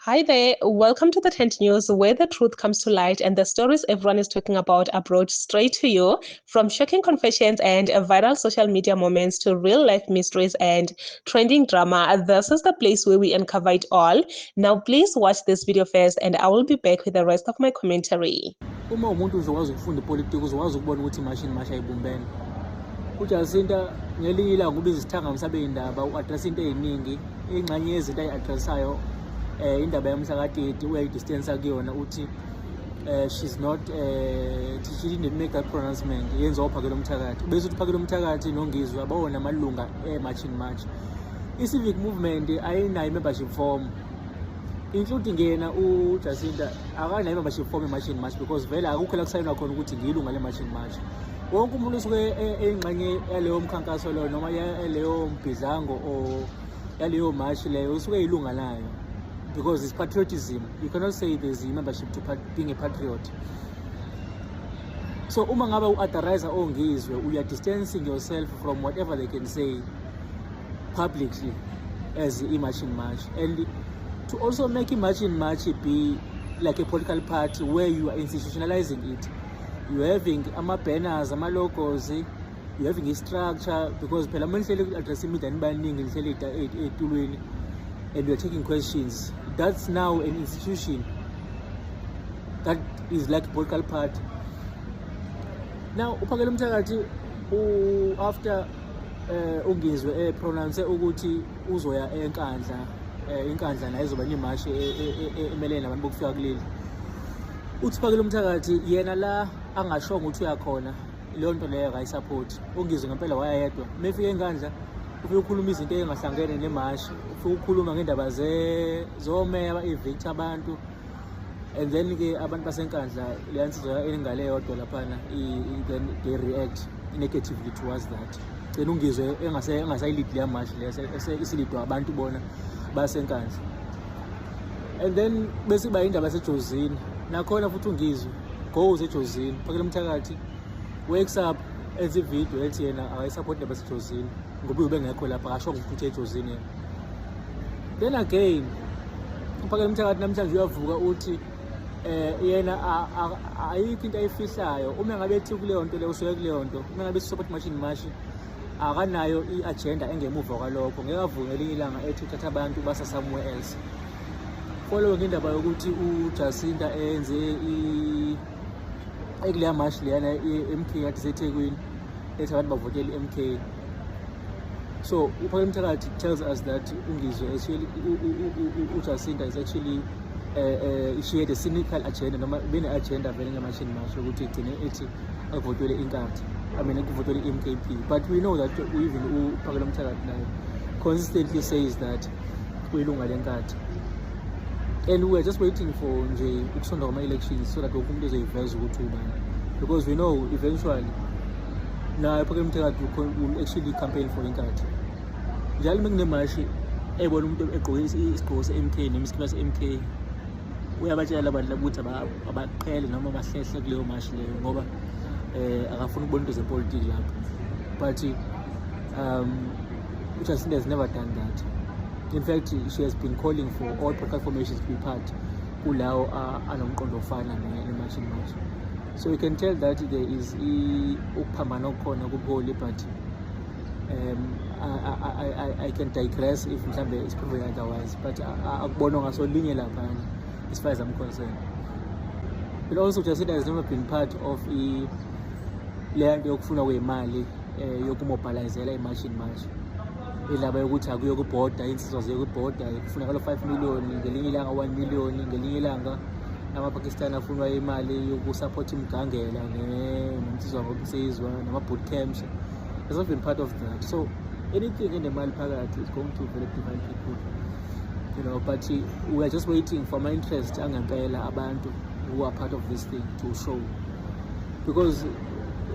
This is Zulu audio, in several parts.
Hi there, welcome to the Tent News, where the truth comes to light and the stories everyone is talking about are brought straight to you. From shocking confessions and viral social media moments to real life mysteries and trending drama, this is the place where we uncover it all. Now, please watch this video first, and I will be back with the rest of my commentary. Uma umuntu uzokwazi ukufunda ipolitiki uzokwazi ukubona ukuthi imashini masha ayibumbene. UJacinta ngelinye ilanga ubiza isithangamisa beyindaba u-address into eziningi, ingxenye yezinto ayi-addressayo indaba yamhlakateti uyayidistance kuyona uthi she's not she didn't make that pronouncement yenziwa uphakela umthakathi bese uthi uphakela umthakathi nongizwe abawona amalunga e-marching march. I-civic movement ayinayo membership form, including yena uJacinta akanayo membership form e-marching march because vele akukho la kusayinwa khona ukuthi ngiyilunga le-marching march. Wonke umuntu usuke engxenye yaleyo mkhankaso leyo noma yaleyo mbhidlango or yaleyo march leyo usuke eyilunga layo, because it's patriotism. You cannot say there's a membership to being a patriot. So uma ngabe u-authorizer ongizwe, you are distancing yourself from whatever they can say publicly as the marching march, and to also make marching march be like a political party where you are institutionalizing it. You're having ama-banners, ama-logos, you're having a structure, because phela manje addressing media nibaningi lihleli etulweni and you're taking questions. That's now an institution that is like a political party. Now uphakela umthakathi after ungizwe pronounce ukuthi uzoya enkandla, inkandla nayo izoba nemashi emelene nabantu bokufika kuleli. Uthi phakela umthakathi yena la angashonga ukuthi uyakhona, leyo nto leyo akayisupport. Ungizwe ngempela wayedwa mefika enkandla ufike ukhuluma izinto engahlangene nemashi, ufike ukhuluma ngendaba zomeya aba-evict abantu, and then ke abantu basenkandla leya nsizwa eningale yodwa laphana then they react negatively towards that. Then ungizwe engasayilid leya march leya isilidwa abantu bona basenkandla, and then bese ba indaba yasejozini nakhona futhi ungizwe goes ejozini phakela umthakathi wakes up enze video ethi yena akayisupport indaba yasejozini ngoba ubengekho lapha akasho ukuthi ejozini yena. Then again uphakela umthakathi namhlanje uyavuka uthi yena ayikho into ayifihlayo. Uma ngabe ethi kuleyo nto leyo usuke kuleyo nto, uma ngabe support marching march akanayo i-agenda engemuva kwalokho, ngeke avuke ngelinye ilanga ethi uthatha abantu basa somewhere else. Following indaba yokuthi uJacinta enze ekuleya march leyana i-MK kade seThekwini ethi abantu bavotele i-MK. So uphakela umthakathi tells us that ungizwe actually uJacinta is actually she had a cynical agenda noma bene-agenda vele nge-marching march ukuthi igcine ethi akuvotele inkandla, akuvotele i-MKP. But we know that even uphakela umthakathi nayo consistently says that uyilunga lenkandla, and we are just waiting for nje ukusonda kwama-elections so that wonke umuntu ezoyiveza ukuthi ubani, because we know eventually nayo uphakela umthakathi will actually campaign for inkandla. Njalo uma kunemashi ebona umuntu egqoke isigqoko se-MK noma isikipa se-MK, uyabatshela abantu ukuthi abaqhele noma bahlehle kuleyo mashi leyo ngoba akafuni ukubona into zepolitiki lapho. But Jacinta has never done that. In fact, she has been calling for all political formations to be part kulawo anomqondo ofana ne-marching march. So you can tell that there is ukuphambana okukhona kubuholi, but I can digress if mhlambe is proven otherwise, but akubonwa ngaso linye laphana as far as I'm concerned. But also Jacinta has never been part of leya nto yokufuna kwemali yokumobilizela i-marching march, indaba yokuthi akuyo kubhoda insizwa ziyokubhoda kufunakala 5 million, ngelinye ilanga 1 million, ngelinye ilanga amapakistani afunwa imali yokusupport imgangela nomsizwa ngomsizwa nama-boot camps. Has not been part of that. So anything in the mali phakathi is going to very divide people, you know. But we are just waiting for my interest angempela abantu who are part of this thing to show, because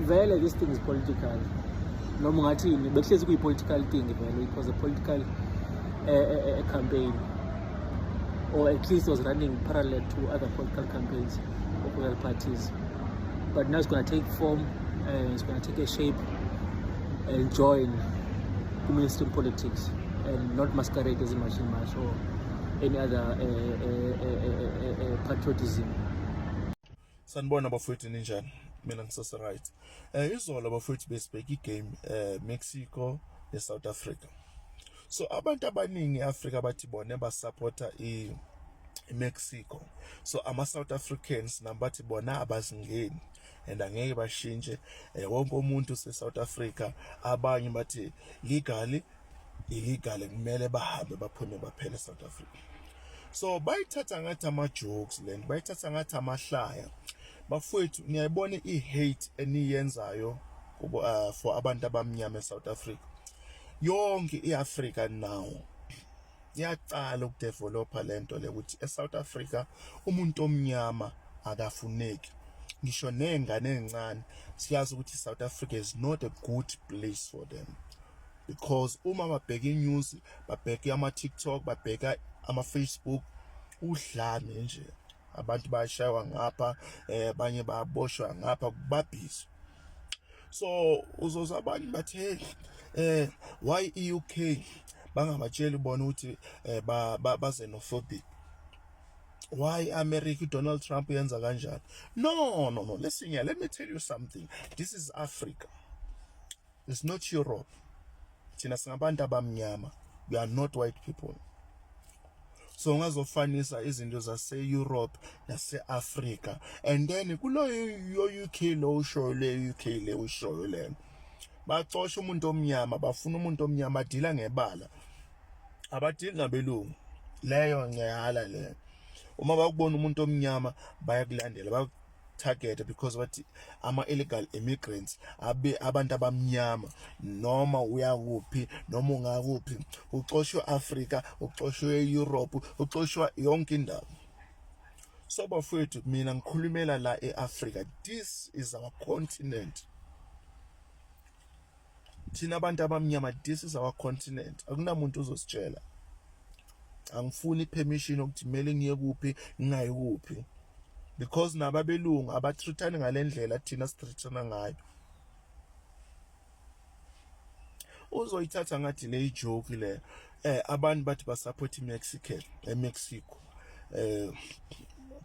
vele this thing is political. Noma ngathini bekuhlezi kuyi-political thing vele, it was a political campaign, or at least it was running parallel to other political campaigns or political parties. But now it's going to take form, it's going to take a shape and join mainstream politics and not masquerade as a marching march or any other patriotism. Sanibona bafowethu ninjani? Mina ngisase right. Izolo bafowethu besibheka igame Mexico neSouth Africa. So abantu abaningi eAfrica bathi bona basupporta iMexico. So ama-South Africans nabathi bona abazingeni and angeke bashintshe. Wonke umuntu se-South Africa, abanye bathi legally illegal kumele bahambe baphume baphele eSouth Africa. So bayithatha ngathi ama-jokes lento, bayithatha ngathi amahlaya. Bafowethu ngiyayibona i-hate eniyenzayo for abantu abamnyama eSouth Africa. Yonke iAfrica now iyaqala ukudevelopha lento le ukuthi eSouth Africa umuntu omnyama akafuneki. Ngisho nengane ezincane siyazi ukuthi iSouth Africa is not a good place for them. Because uma babheka inews, babheka ama-TikTok, babheka ama-Facebook, udlame nje. Abantu bayashaywa ngapha, abanye bayaboshwa ngapha, kubabhizi. So uzoza abantu bathi hey, why e-UK bangabatsheli bona ukuthi ba-xenophobic? Why America Donald Trump yenza kanjani? No. Listen here, let me tell you something. This is Africa. It's not Europe. Thina singabantu abamnyama. We are not white people. So ungazofanisa izinto zase-Europe nase-Africa. And then kulo UK lo ushoyo le UK le ushoyo le. Baxosha umuntu omnyama, bafuna umuntu omnyama adila ngebala. Abadili ngabelungu. Leyo ngiyala le. Uma bakubona umuntu omnyama bayakulandela, target because bathi ama-illegal immigrants abantu abamnyama noma uyakuphi noma ungakuphi uxoshwe Africa, uxoshwe Europe, uxoshwa yonke indawo. So bafowethu mina ngikhulumela la eAfrica. This is our continent. Thina abantu abamnyama, this is our continent. Akunamuntu uzositshela. Angifuni permission ukuthi kumele ngiye kuphi ngingayi kuphi. Because nababelungu abatrithani ngalendlela thina sithithana ngayo. Uzoyithatha ngathi le joke le abantu bathi basupport eMexico.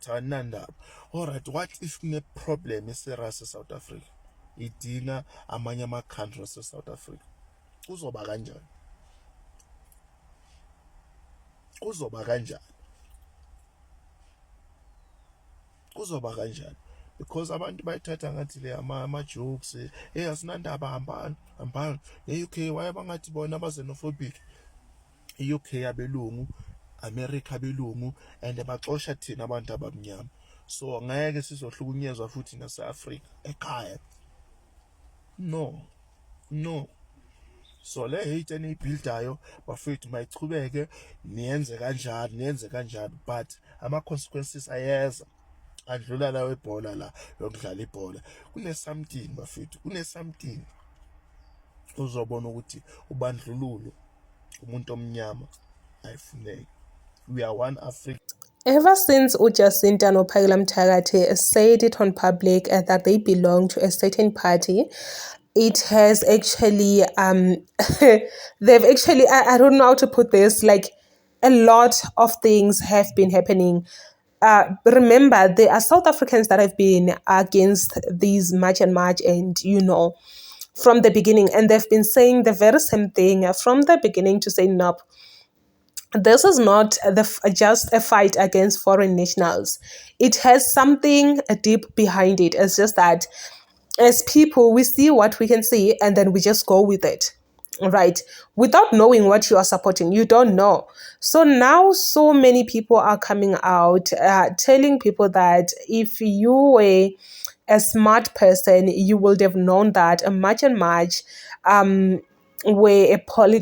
Thananda. Alright, what if kune problem eserious eSouth Africa? Idinga amanye ama-countries eSouth Africa. Kuzoba kanjani? Kuzoba kanjani? Because abantu bayithatha ngathi le ama-jokes, asinandaba hambani. E-UK why bangathi bona ba-xenophobic? E-UK abelungu, America abelungu, and baxosha thina abantu abamnyama. So ngeke sizohlukunyezwa futhi nase-Africa ekhaya. No. So le hate eniyibhildayo bafethu mayichubeke niyenze kanjani, but ama-consequences ayeza. Adlula la webhola la yokudlala ibhola. Kune-something bafethu, kune-something. Uzobona ukuthi ubandlululo umuntu omnyama ayifuneki. We are one Africa. Ever since uJacinta Nophaila Mthakathe said it on public that they belong to a certain party, it has actually they've actually I don't know how to put this, like a lot of things have been happening. Remember, there are South Africans that have been against these March and from the beginning, and they've been saying the very same thing from the beginning to say nope. This is not just a fight against foreign nationals. It has something deep behind it. It's just that as people, we see what we can see and then we just go with it, right? Without knowing what you are supporting, you don't know. So now so many people are coming out telling people that if you were a smart person, you would have known that a March and March where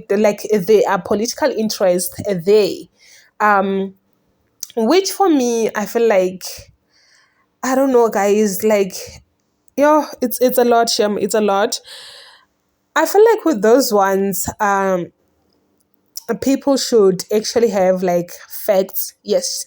there are political interests there, which for me I feel like, I don't know guys, like it's a lot, Shem, it's a lot. I feel like with those ones people should actually have like facts. Yes,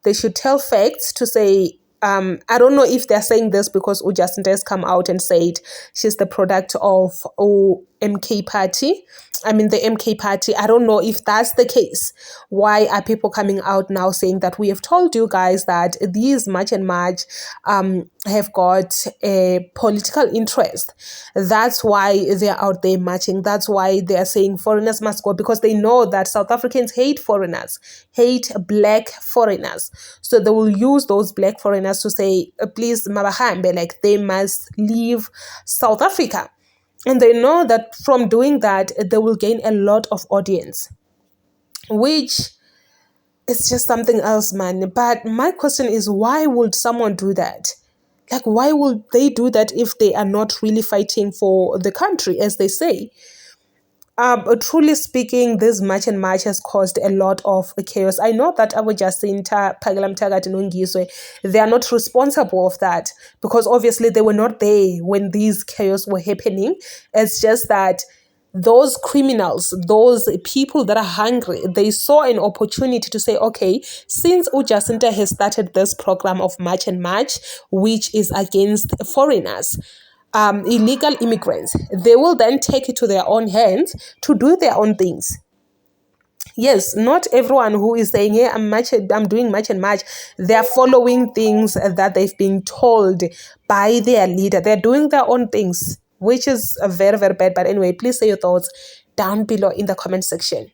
they should tell facts to say I don't know if they're saying this because uJacinta has come out and said she's the product of OMK party. the MK party. I don't know if that's the case. Why are people coming out now saying that we have told you guys that these March and March have got a political interest? That's why they're out there marching. That's why they're saying foreigners must go, because they know that South Africans hate foreigners, hate black foreigners. So they will use those black foreigners to say, please, mabahambe, like they must leave South Africa. And they know that from doing that, they will gain a lot of audience, which is just something else, man. But my question is, why would someone do that? Like, why would they do that if they are not really fighting for the country, as they say? Truly speaking, this March and March has caused a lot of chaos. I know that Abu Jacinta, Phakela Mthakathi noNgizwe, they are not responsible of that, because obviously they were not there when these chaos were happening. It's just that those criminals, those people that are hungry, they saw an opportunity to say, okay, since Jacinta has started this program of March and March, which is against foreigners, illegal immigrants, they will then take it to their own hands to do their own things. Yes, not everyone who is saying, hey, I'm doing March and March, they're following things that they've been told by their leader. They're doing their own things, which is very, very bad. But anyway, please say your thoughts down below in the comment section.